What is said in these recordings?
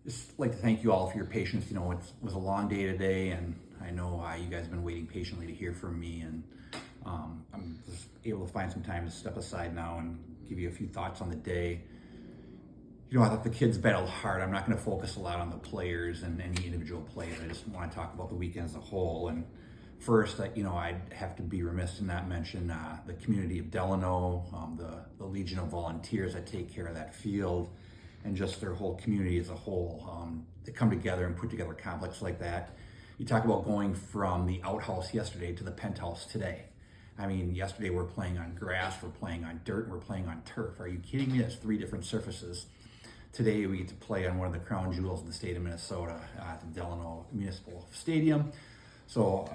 Just like to thank you all for your patience. You know, it was a long day today, and I know you guys have been waiting patiently to hear from me, and I'm just able to find some time to step aside now and give you a few thoughts on the day. You know, I thought the kids battled hard. I'm not going to focus a lot on the players and any individual plays. I just want to talk about the weekend as a whole. And first, you know, I'd have to be remiss to not mention the community of Delano, the Legion of Volunteers that take care of that field, and just their whole community as a whole. They come together and put together a complex like that. You talk about going from the outhouse yesterday to the penthouse today. I mean, yesterday we're playing on grass, we're playing on dirt, and we're playing on turf. Are you kidding me? That's 3 different surfaces. Today we get to play on one of the crown jewels in the state of Minnesota at the Delano Municipal Stadium. So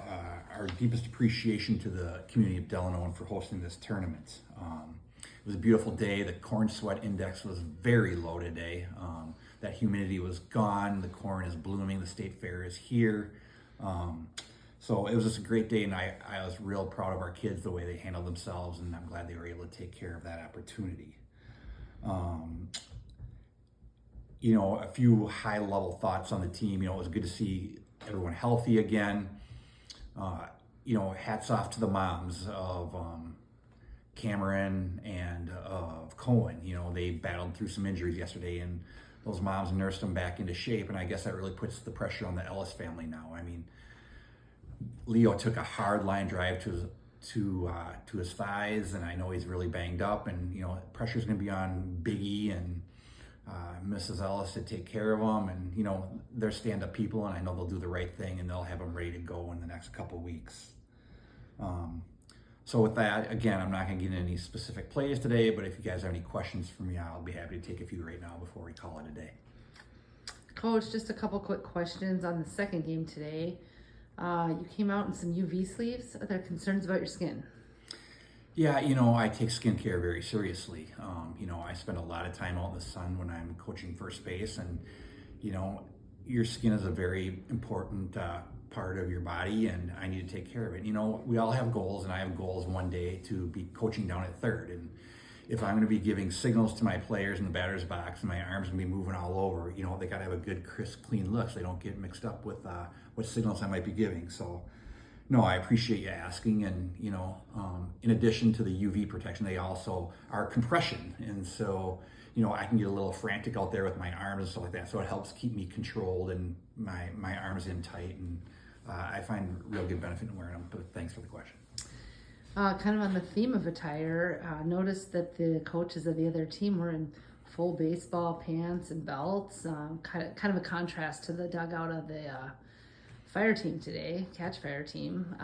our deepest appreciation to the community of Delano and for hosting this tournament. It was a beautiful day. The corn sweat index was very low today. That humidity was gone. The corn is blooming. The state fair is here. So it was just a great day, and I was real proud of our kids, the way they handled themselves, and I'm glad they were able to take care of that opportunity. You know, a few high-level thoughts on the team. You know, it was good to see everyone healthy again. You know, hats off to the moms of Cameron and of Cohen. You know, they battled through some injuries yesterday, and those moms nursed them back into shape, and I guess that really puts the pressure on the Ellis family now. I mean, Leo took a hard line drive to his thighs, and I know he's really banged up, and, you know, pressure's going to be on Biggie and Mrs. Ellis to take care of them, and, you know, they're stand-up people, and I know they'll do the right thing, and they'll have them ready to go in the next couple weeks. So with that, again, I'm not going to get into any specific plays today, but if you guys have any questions for me, I'll be happy to take a few right now before we call it a day. Coach, just a couple quick questions on the second game today. You came out in some UV sleeves. Are there concerns about your skin? Yeah, you know, I take skincare very seriously. You know, I spend a lot of time out in the sun when I'm coaching first base, and, you know, your skin is a very important part of your body, and I need to take care of it. You know, we all have goals, and I have goals one day to be coaching down at third, and if I'm going to be giving signals to my players in the batter's box and my arms going to be moving all over, you know, they got to have a good, crisp, clean look so they don't get mixed up with what signals I might be giving. So, no, I appreciate you asking. And, you know, in addition to the UV protection, they also are compression. And so, you know, I can get a little frantic out there with my arms and stuff like that. So it helps keep me controlled and my arms in tight. And I find real good benefit in wearing them. But thanks for the question. Kind of on the theme of attire, noticed that the coaches of the other team were in full baseball pants and belts. Kind of a contrast to the dugout of the fire team today, CatchFire team.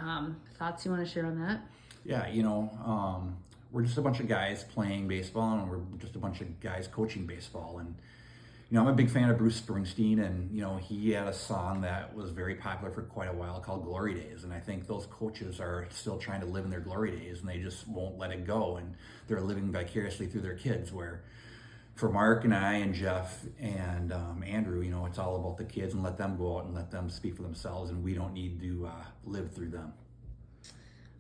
Thoughts you want to share on that? Yeah, you know, we're just a bunch of guys playing baseball, and we're just a bunch of guys coaching baseball. And, you know, I'm a big fan of Bruce Springsteen, and, you know, he had a song that was very popular for quite a while called Glory Days. And I think those coaches are still trying to live in their glory days, and they just won't let it go. And they're living vicariously through their kids, where for Mark and I and Jeff and Andrew, you know, it's all about the kids, and let them go out and let them speak for themselves, and we don't need to live through them.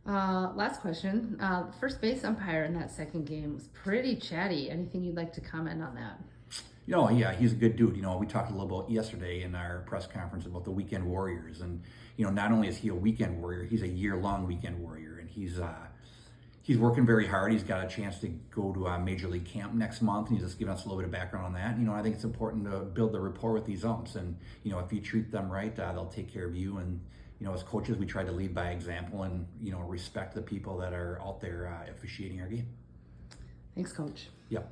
Last question. First base umpire in that second game was pretty chatty. Anything you'd like to comment on that? You know, yeah, he's a good dude. You know, we talked a little about yesterday in our press conference about the weekend warriors, and, you know, not only is he a weekend warrior, he's a year-long weekend warrior, and he's working very hard. He's got a chance to go to a major league camp next month, and he's just giving us a little bit of background on that. You know, I think it's important to build the rapport with these umps, and, you know, if you treat them right, they'll take care of you. And, you know, as coaches, we try to lead by example and, you know, respect the people that are out there officiating our game. Thanks, Coach. Yep.